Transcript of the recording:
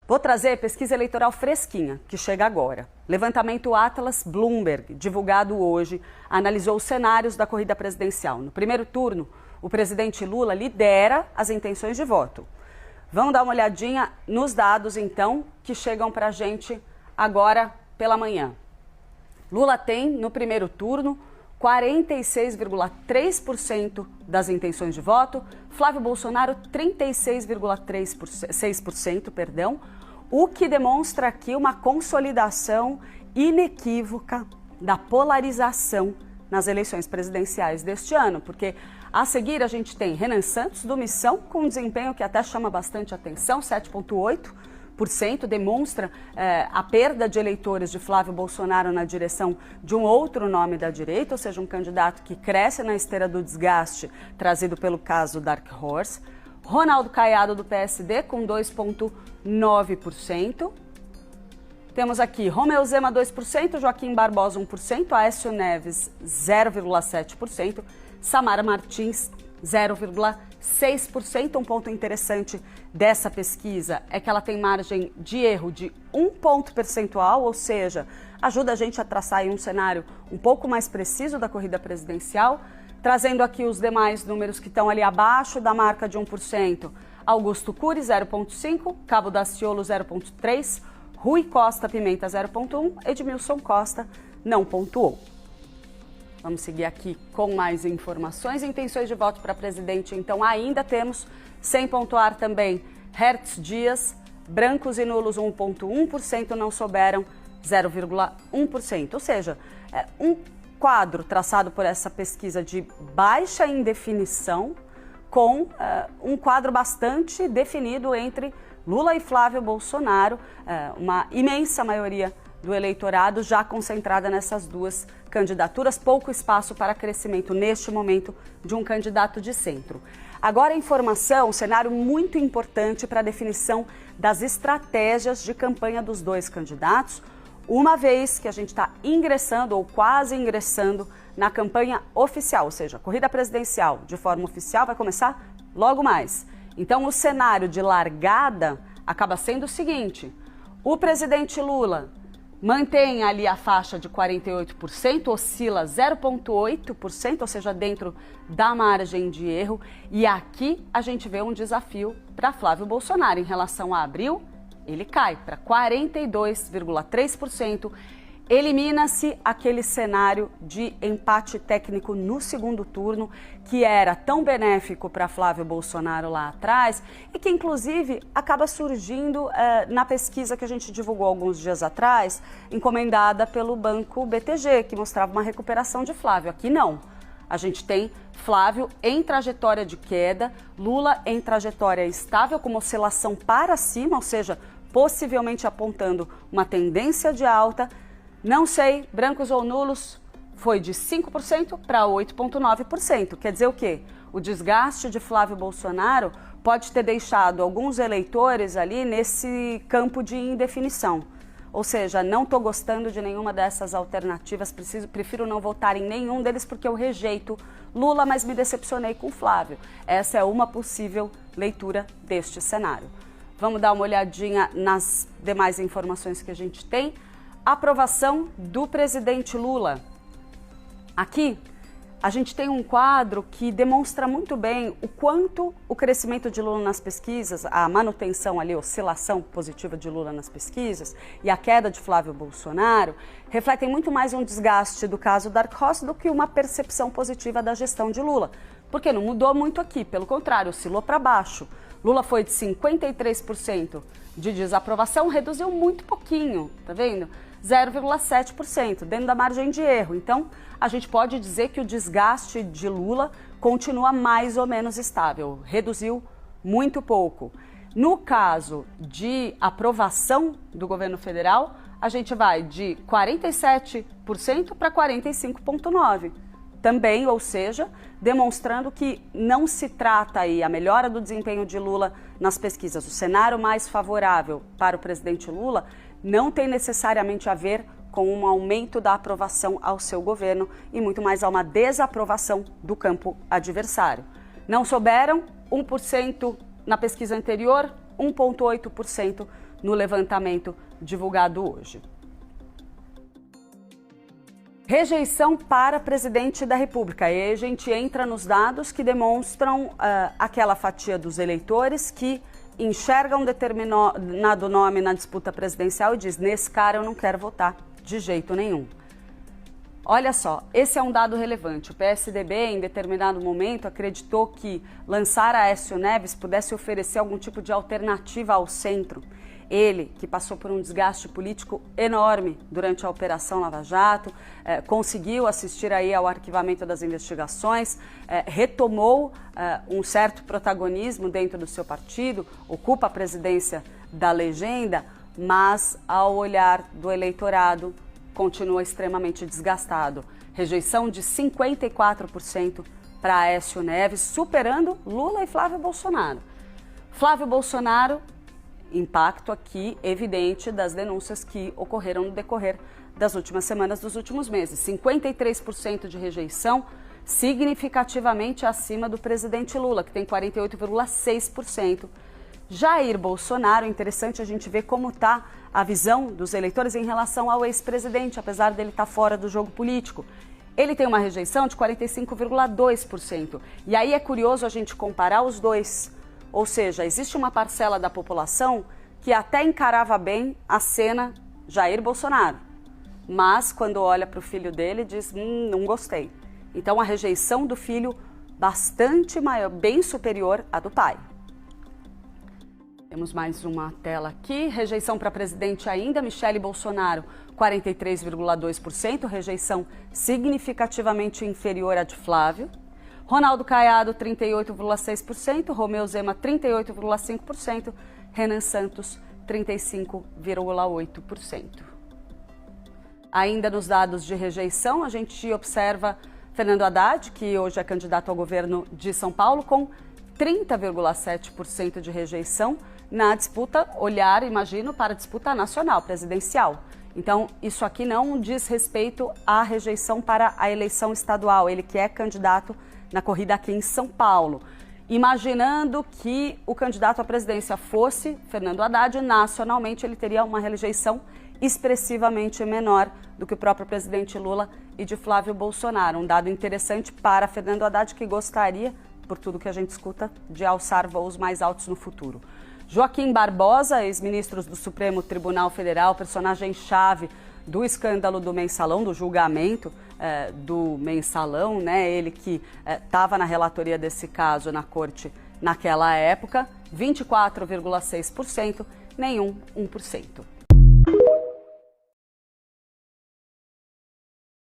Vou trazer pesquisa eleitoral fresquinha, que chega agora. Levantamento Atlas Bloomberg, divulgado hoje, analisou os cenários da corrida presidencial. No primeiro turno, o presidente Lula lidera as intenções de voto. Vamos dar uma olhadinha nos dados, então, que chegam para a gente agora pela manhã. Lula tem, no primeiro turno, 46,3% das intenções de voto, Flávio Bolsonaro 36,6%, o que demonstra aqui uma consolidação inequívoca da polarização nas eleições presidenciais deste ano, porque a seguir a gente tem Renan Santos do Missão com um desempenho que até chama bastante atenção, 7,8%, demonstra a perda de eleitores de Flávio Bolsonaro na direção de um outro nome da direita, ou seja, um candidato que cresce na esteira do desgaste trazido pelo caso Dark Horse. Ronaldo Caiado do PSD com 2,9%. Temos aqui Romeu Zema 2%, Joaquim Barbosa 1%, Aécio Neves 0,7%, Samara Martins 0,6%. Um ponto interessante dessa pesquisa é que ela tem margem de erro de 1 ponto percentual, ou seja, ajuda a gente a traçar aí um cenário um pouco mais preciso da corrida presidencial, trazendo aqui os demais números que estão ali abaixo da marca de 1%. Augusto Cury 0,5%, Cabo Daciolo 0,3%, Rui Costa Pimenta 0,1%, Edmilson Costa não pontuou. Vamos seguir aqui com mais informações. Intenções de voto para presidente, então, ainda temos, sem pontuar também, Hertz Dias, brancos e nulos 1,1%, não souberam 0,1%. Ou seja, um quadro traçado por essa pesquisa de baixa indefinição com um quadro bastante definido entre Lula e Flávio Bolsonaro, uma imensa maioria do eleitorado já concentrada nessas duas candidaturas, pouco espaço para crescimento neste momento de um candidato de centro. Agora a informação, um cenário muito importante para a definição das estratégias de campanha dos dois candidatos, uma vez que a gente está ingressando ou quase ingressando na campanha oficial, ou seja, a corrida presidencial de forma oficial vai começar logo mais. Então o cenário de largada acaba sendo o seguinte: o presidente Lula mantém ali a faixa de 48%, oscila 0,8%, ou seja, dentro da margem de erro. E aqui a gente vê um desafio para Flávio Bolsonaro. Em relação a abril, ele cai para 42,3%. Elimina-se aquele cenário de empate técnico no segundo turno, que era tão benéfico para Flávio Bolsonaro lá atrás e que, inclusive, acaba surgindo na pesquisa que a gente divulgou alguns dias atrás, encomendada pelo Banco BTG, que mostrava uma recuperação de Flávio. Aqui não. A gente tem Flávio em trajetória de queda, Lula em trajetória estável, com uma oscilação para cima, ou seja, possivelmente apontando uma tendência de alta. Não sei, brancos ou nulos, foi de 5% para 8,9%. Quer dizer o quê? O desgaste de Flávio Bolsonaro pode ter deixado alguns eleitores ali nesse campo de indefinição. Ou seja, não estou gostando de nenhuma dessas alternativas, prefiro não votar em nenhum deles porque eu rejeito Lula, mas me decepcionei com Flávio. Essa é uma possível leitura deste cenário. Vamos dar uma olhadinha nas demais informações que a gente tem. Aprovação do presidente Lula. Aqui a gente tem um quadro que demonstra muito bem o quanto o crescimento de Lula nas pesquisas, a manutenção ali, a oscilação positiva de Lula nas pesquisas e a queda de Flávio Bolsonaro refletem muito mais um desgaste do caso Dark Horse do que uma percepção positiva da gestão de Lula. Porque não mudou muito aqui, pelo contrário, oscilou para baixo. Lula foi de 53% de desaprovação, reduziu muito pouquinho, tá vendo? 0,7%, dentro da margem de erro. Então, a gente pode dizer que o desgaste de Lula continua mais ou menos estável, reduziu muito pouco. No caso de aprovação do governo federal, a gente vai de 47% para 45,9%. Também, ou seja, demonstrando que não se trata aí a melhora do desempenho de Lula nas pesquisas. O cenário mais favorável para o presidente Lula não tem necessariamente a ver com um aumento da aprovação ao seu governo e muito mais a uma desaprovação do campo adversário. Não souberam 1% na pesquisa anterior, 1,8% no levantamento divulgado hoje. Rejeição para presidente da República. E aí a gente entra nos dados que demonstram aquela fatia dos eleitores que enxerga um determinado nome na disputa presidencial e diz: nesse cara eu não quero votar de jeito nenhum. Olha só, esse é um dado relevante. O PSDB, em determinado momento, acreditou que lançar Aécio Neves pudesse oferecer algum tipo de alternativa ao centro. Ele, que passou por um desgaste político enorme durante a Operação Lava Jato, conseguiu assistir aí ao arquivamento das investigações, retomou um certo protagonismo dentro do seu partido, ocupa a presidência da legenda, mas ao olhar do eleitorado continua extremamente desgastado. Rejeição de 54% para Aécio Neves, superando Lula e Flávio Bolsonaro. Flávio Bolsonaro, impacto aqui evidente das denúncias que ocorreram no decorrer das últimas semanas, dos últimos meses. 53% de rejeição, significativamente acima do presidente Lula, que tem 48,6%. Jair Bolsonaro, interessante a gente ver como está a visão dos eleitores em relação ao ex-presidente, apesar dele estar fora do jogo político. Ele tem uma rejeição de 45,2%. E aí é curioso a gente comparar os dois. Ou seja, existe uma parcela da população que até encarava bem a cena Jair Bolsonaro, mas quando olha para o filho dele diz: não gostei. Então a rejeição do filho bastante maior, bem superior à do pai. Temos mais uma tela aqui. Rejeição para presidente ainda, Michele Bolsonaro, 43,2%, rejeição significativamente inferior à de Flávio. Ronaldo Caiado, 38,6%, Romeu Zema, 38,5%, Renan Santos, 35,8%. Ainda nos dados de rejeição, a gente observa Fernando Haddad, que hoje é candidato ao governo de São Paulo, com 30,7% de rejeição na disputa, imagino, para a disputa nacional, presidencial. Então, isso aqui não diz respeito à rejeição para a eleição estadual, ele que é candidato na corrida aqui em São Paulo. Imaginando que o candidato à presidência fosse Fernando Haddad, nacionalmente ele teria uma rejeição expressivamente menor do que o próprio presidente Lula e de Flávio Bolsonaro. Um dado interessante para Fernando Haddad, que gostaria, por tudo que a gente escuta, de alçar voos mais altos no futuro. Joaquim Barbosa, ex-ministro do Supremo Tribunal Federal, personagem-chave do escândalo do Mensalão, do julgamento do Mensalão, né? Ele que estava na relatoria desse caso na corte naquela época, 24,6%, nenhum 1%.